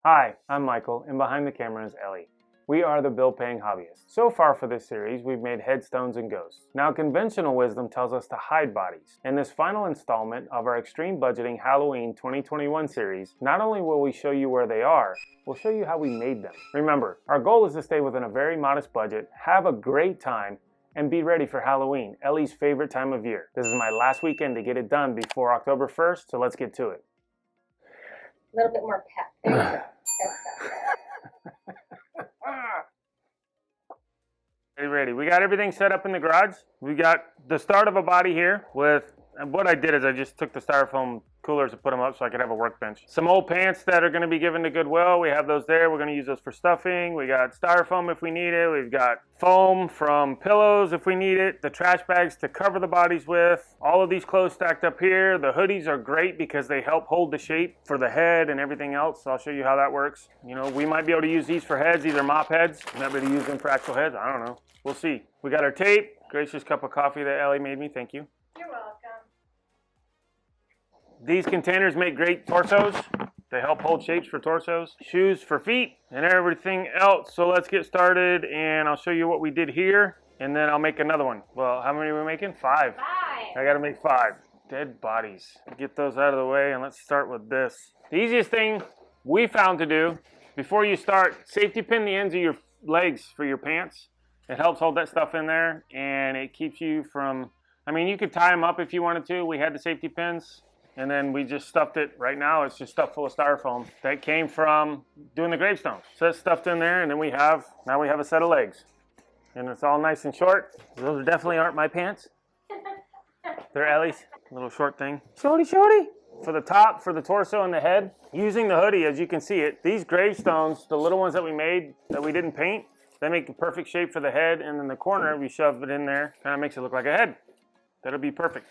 Hi, I'm Michael, and behind the camera is Ellie. We are the Bill Paying Hobbyists. So far for this series, we've made headstones and ghosts. Now, conventional wisdom tells us to hide bodies. In this final installment of our Extreme Budgeting Halloween 2021 series, not only will we show you where they are, we'll show you how we made them. Remember, our goal is to stay within a very modest budget, have a great time, and be ready for Halloween, Ellie's favorite time of year. This is my last weekend to get it done before October 1st, so let's get to it. A little bit more pep. There you go. Ready. We got everything set up in the garage. We got the start of a body here with, and what I did is I just took the styrofoam coolers and put them up so I could have a workbench. Some old pants that are going to be given to Goodwill. We have those there. We're going to use those for stuffing. We got styrofoam if we need it. We've got foam from pillows if we need it. The trash bags to cover the bodies with. All of these clothes stacked up here. The hoodies are great because they help hold the shape for the head and everything else. So I'll show you how that works. You know, we might be able to use these for heads, either mop heads. We might be able to use them for actual heads. I don't know. We'll see. We got our tape. Gracious cup of coffee that Ellie made me. Thank you. You're welcome. These containers make great torsos. They help hold shapes for torsos. Shoes for feet and everything else. So let's get started and I'll show you what we did here and then I'll make another one. Well, how many are we making? 5. 5. I gotta make 5. Dead bodies. Get those out of the way and let's start with this. The easiest thing we found to do before you start, safety pin the ends of your legs for your pants. It helps hold that stuff in there and it keeps you from, I mean, you could tie them up if you wanted to. We had the safety pins. And then we just stuffed it. Right now it's just stuffed full of styrofoam that came from doing the gravestones. So that's stuffed in there and then now we have a set of legs. And it's all nice and short. Those definitely aren't my pants. They're Ellie's. Little short thing. Shorty. For the top, for the torso and the head, using the hoodie as you can see it, these gravestones, the little ones that we made that we didn't paint, they make the perfect shape for the head and then the corner we shove it in there. Kind of makes it look like a head. That'll be perfect.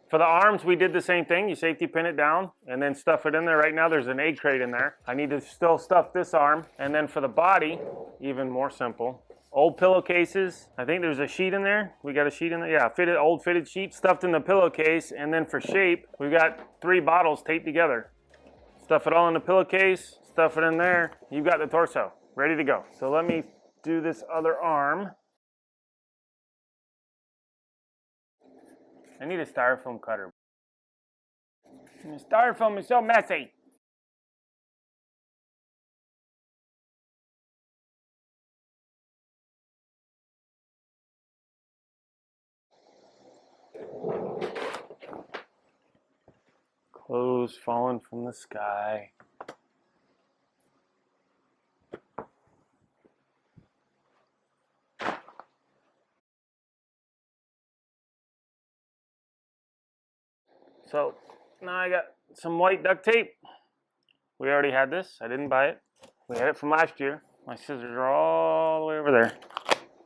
For the arms, we did the same thing. You safety pin it down and then stuff it in there. Right now, there's an egg crate in there. I need to still stuff this arm. And then for the body, even more simple. Old pillowcases. I think there's a sheet in there. We got a sheet in there. Yeah, old fitted sheet stuffed in the pillowcase. And then for shape, we've got 3 bottles taped together. Stuff it all in the pillowcase. Stuff it in there. You've got the torso ready to go. So let me do this other arm. I need a styrofoam cutter. And the styrofoam is so messy. Clothes falling from the sky. So now I got some white duct tape. We already had this. I didn't buy it. We had it from last year. My scissors are all the way over there.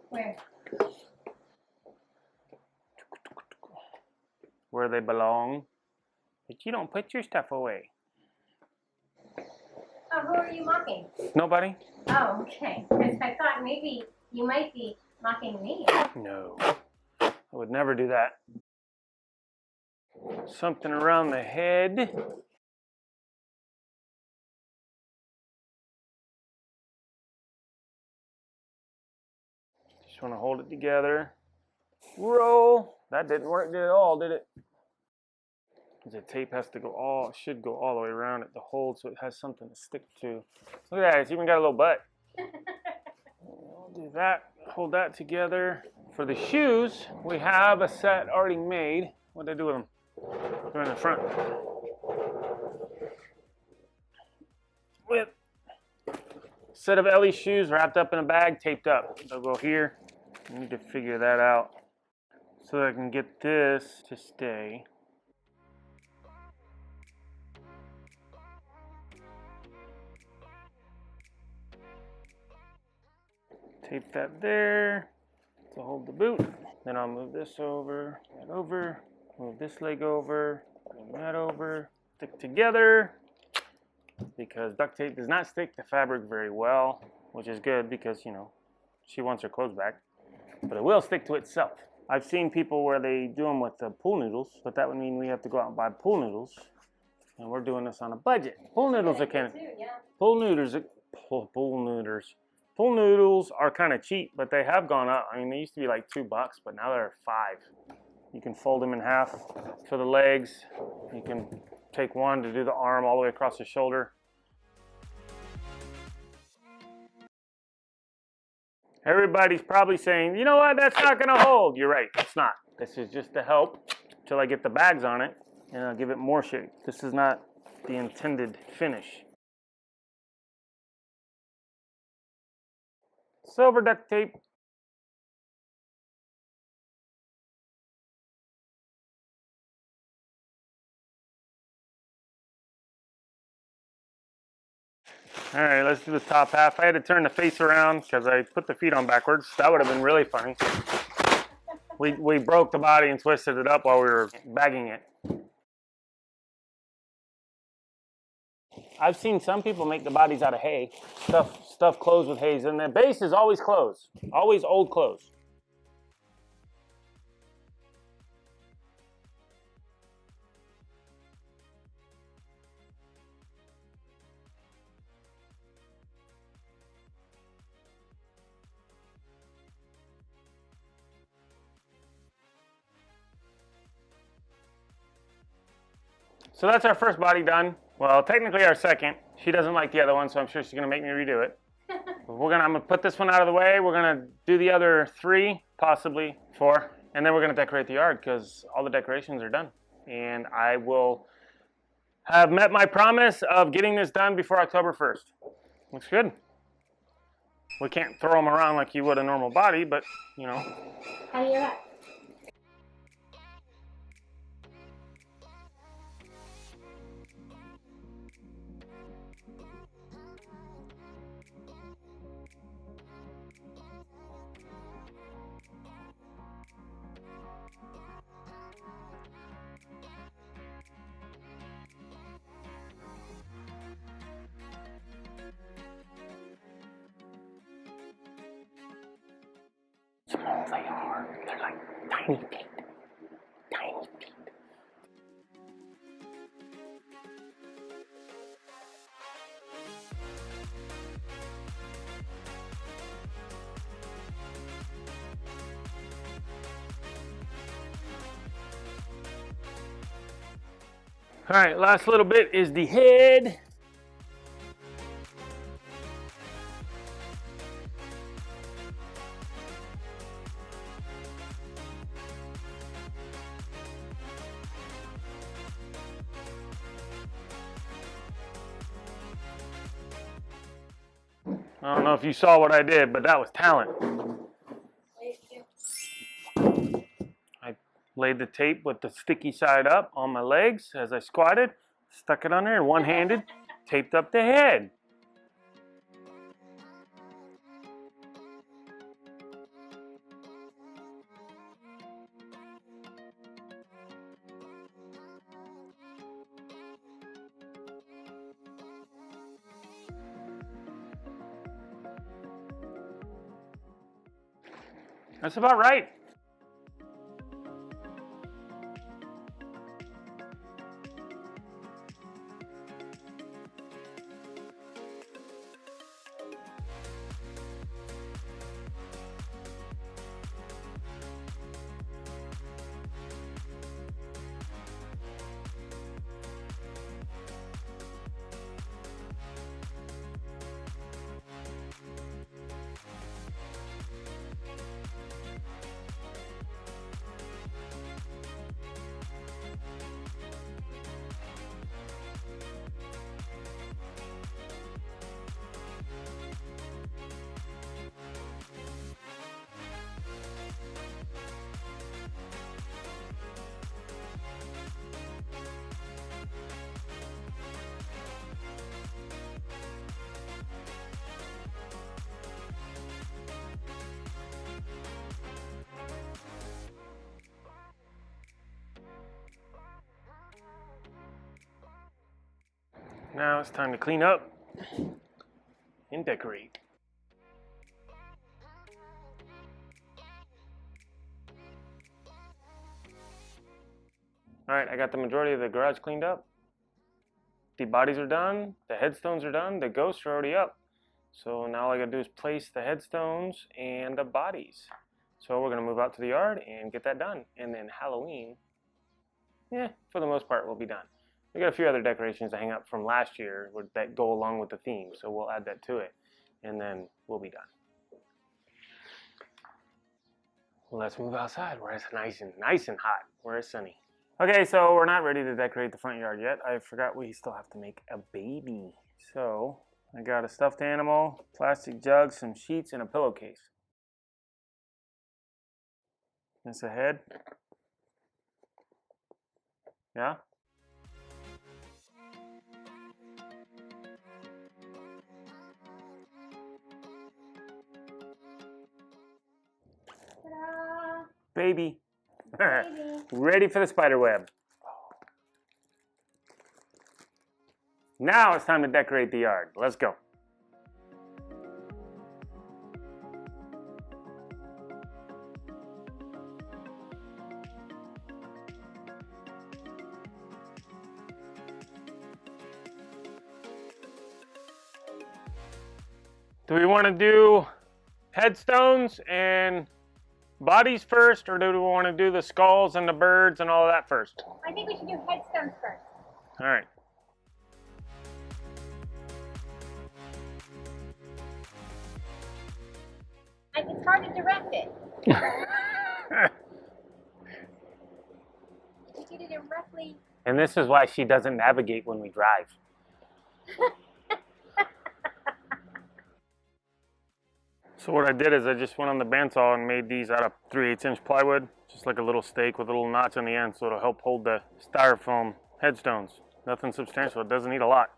Where? Where they belong. But you don't put your stuff away. Oh, who are you mocking? Nobody? Oh, okay. Because I thought maybe you might be mocking me. No. I would never do that. Something around the head. Just want to hold it together. Roll. That didn't work at all, did it? The tape has to go should go all the way around it to hold so it has something to stick to. Look at that, it's even got a little butt. We'll do that, hold that together. For the shoes, we have a set already made. What did I do with them? They're in the front. With a set of Ellie's shoes wrapped up in a bag, taped up. They'll go here. I need to figure that out so that I can get this to stay. Tape that there to hold the boot. Then I'll move this over, that over, move this leg over, bring that over, stick together because duct tape does not stick to fabric very well, which is good because, you know, she wants her clothes back, but it will stick to itself. I've seen people where they do them with the pool noodles, but that would mean we have to go out and buy pool noodles, and we're doing this on a budget. Pool noodles are kind of, Yeah. Pool noodles are kind of cheap, but they have gone up. I mean, they used to be like $2, but now they're $5. You can fold them in half for the legs. You can take one to do the arm all the way across the shoulder. Everybody's probably saying, you know what, that's not gonna hold. You're right, it's not. This is just to help till I get the bags on it and I'll give it more shape. This is not the intended finish. Silver duct tape. All right, let's do the top half. I had to turn the face around because I put the feet on backwards. That would have been really funny. We broke the body and twisted it up while we were bagging it. I've seen some people make the bodies out of hay, stuff clothes with hay, and the base is always clothes, always old clothes. So that's our first body done. Well, technically our second. She doesn't like the other one, so I'm sure she's gonna make me redo it. I'm gonna put this one out of the way. We're gonna do the other 3, possibly 4, and then we're gonna decorate the yard because all the decorations are done. And I will have met my promise of getting this done before October 1st. Looks good. We can't throw them around like you would a normal body, but you know. How do you like? Small they are. They're like tiny feet. Tiny feet. All right, last little bit is the head. I don't know if you saw what I did, but that was talent. I laid the tape with the sticky side up on my legs as I squatted, stuck it on there one-handed, taped up the head. That's about right. Now it's time to clean up and decorate. All right, I got the majority of the garage cleaned up. The bodies are done, the headstones are done, the ghosts are already up. So now all I gotta do is place the headstones and the bodies. So we're gonna move out to the yard and get that done. And then Halloween, for the most part, will be done. We got a few other decorations to hang up from last year that go along with the theme, so we'll add that to it, and then we'll be done. Well, let's move outside where it's nice and hot, where it's sunny. Okay, so we're not ready to decorate the front yard yet. I forgot we still have to make a baby. So I got a stuffed animal, plastic jug, some sheets, and a pillowcase. That's a head. Yeah? Ta-da! Baby. Baby. Ready for the spider web. Now it's time to decorate the yard. Let's go. Do we want to do headstones and bodies first, or do we want to do the skulls and the birds and all of that first? I think we should do headstones first. All right. It's hard to direct it. You did it roughly. And this is why she doesn't navigate when we drive. So what I did is I just went on the bandsaw and made these out of 3/8" plywood, just like a little stake with a little notch on the end, so it'll help hold the styrofoam headstones. Nothing substantial, it doesn't need a lot.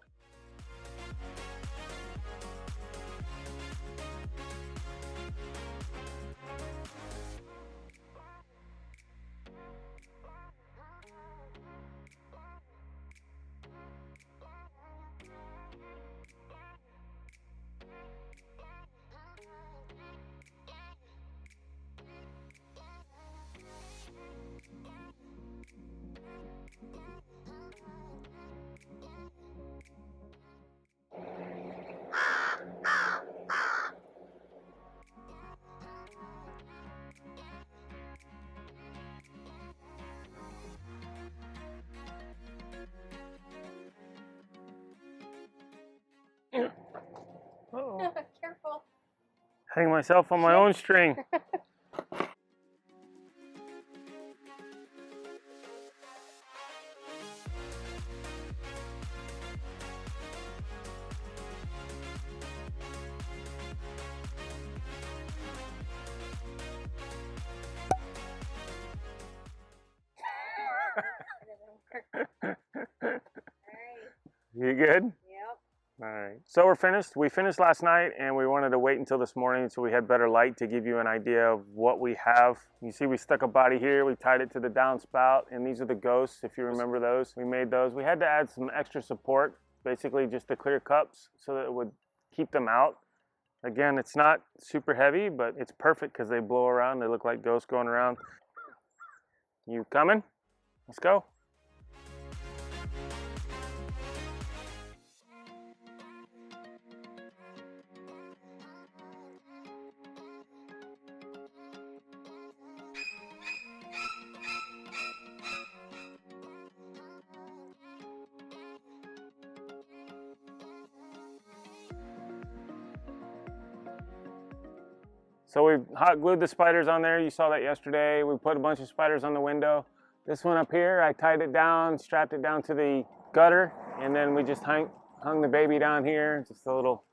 Uh-oh. Careful. Hang myself on my own string. You good? Yep. All right. So we're finished. We finished last night and we wanted to wait until this morning so we had better light to give you an idea of what we have. You see we stuck a body here. We tied it to the downspout, and these are the ghosts, if you remember those. We made those. We had to add some extra support, basically just the clear cups so that it would keep them out. Again, it's not super heavy, but it's perfect because they blow around. They look like ghosts going around. You coming? Let's go. So we hot glued the spiders on there. You saw that yesterday. We put a bunch of spiders on the window. This one up here, I tied it down, strapped it down to the gutter, and then we just hung the baby down here. Just a little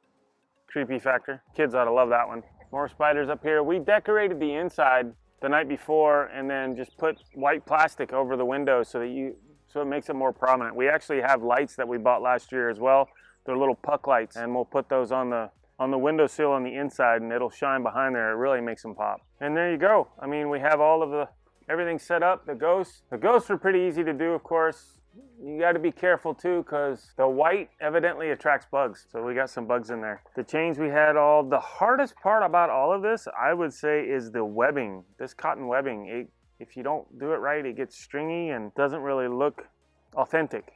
creepy factor. Kids ought to love that one. More spiders up here. We decorated the inside the night before and then just put white plastic over the window so it makes it more prominent. We actually have lights that we bought last year as well. They're little puck lights, and we'll put those on the windowsill on the inside, and it'll shine behind there. It really makes them pop. And there you go. I mean, we have all of everything set up. The ghosts were pretty easy to do, of course. You got to be careful too, because the white evidently attracts bugs. So we got some bugs in there. The chains we had the hardest part about all of this, I would say, is the webbing. This cotton webbing, if you don't do it right, it gets stringy and doesn't really look authentic.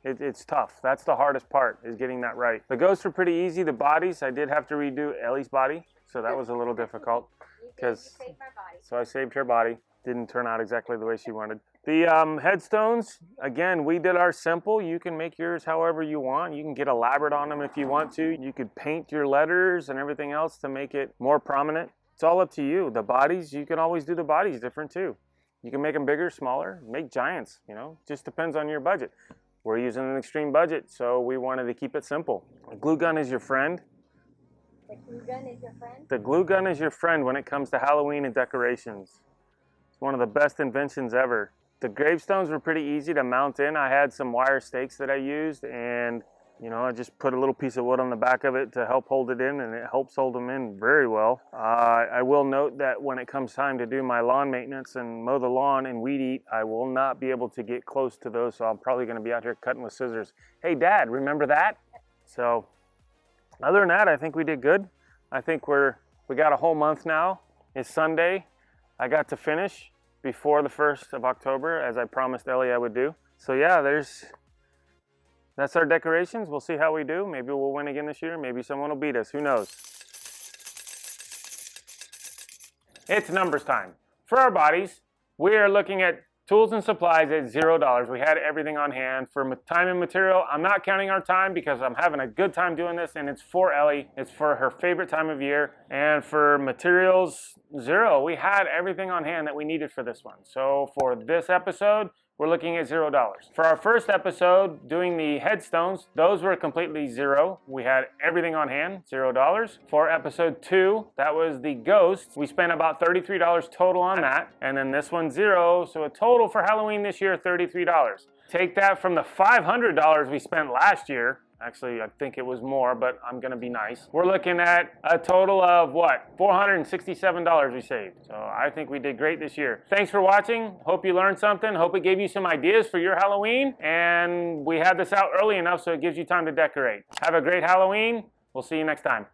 It's tough. That's the hardest part, is getting that right. The ghosts were pretty easy. The bodies, I did have to redo Ellie's body, so that was a little difficult. So I saved her body. Didn't turn out exactly the way she wanted. The headstones, again, we did our simple. You can make yours however you want. You can get elaborate on them if you want to. You could paint your letters and everything else to make it more prominent. It's all up to you. The bodies, you can always do the bodies different too. You can make them bigger, smaller, make giants, you know, just depends on your budget. We're using an extreme budget, so we wanted to keep it simple. A glue gun is your friend. The glue gun is your friend? The glue gun is your friend when it comes to Halloween and decorations. It's one of the best inventions ever. The gravestones were pretty easy to mount in. I had some wire stakes that I used, and you know, I just put a little piece of wood on the back of it to help hold it in, and it helps hold them in very well. I will note that when it comes time to do my lawn maintenance and mow the lawn and weed eat, I will not be able to get close to those, so I'm probably going to be out here cutting with scissors. Hey, Dad, remember that? So, other than that, I think we did good. I think we got a whole month now. It's Sunday. I got to finish before the 1st of October, as I promised Ellie I would do. So yeah, that's our decorations. We'll see how we do. Maybe we'll win again this year. Maybe someone will beat us. Who knows? It's numbers time. For our bodies, we are looking at tools and supplies at $0. We had everything on hand. For time and material, I'm not counting our time because I'm having a good time doing this, and it's for Ellie. It's for her favorite time of year. And for materials, 0. We had everything on hand that we needed for this one. So for this episode, we're looking at $0. For our first episode, doing the headstones, those were completely 0. We had everything on hand, $0. For episode 2, that was the ghosts. We spent about $33 total on that. And then this one, 0. So a total for Halloween this year, $33. Take that from the $500 we spent last year. Actually, I think it was more, but I'm gonna be nice. We're looking at a total of what? $467 we saved. So I think we did great this year. Thanks for watching. Hope you learned something. Hope it gave you some ideas for your Halloween. And we had this out early enough so it gives you time to decorate. Have a great Halloween. We'll see you next time.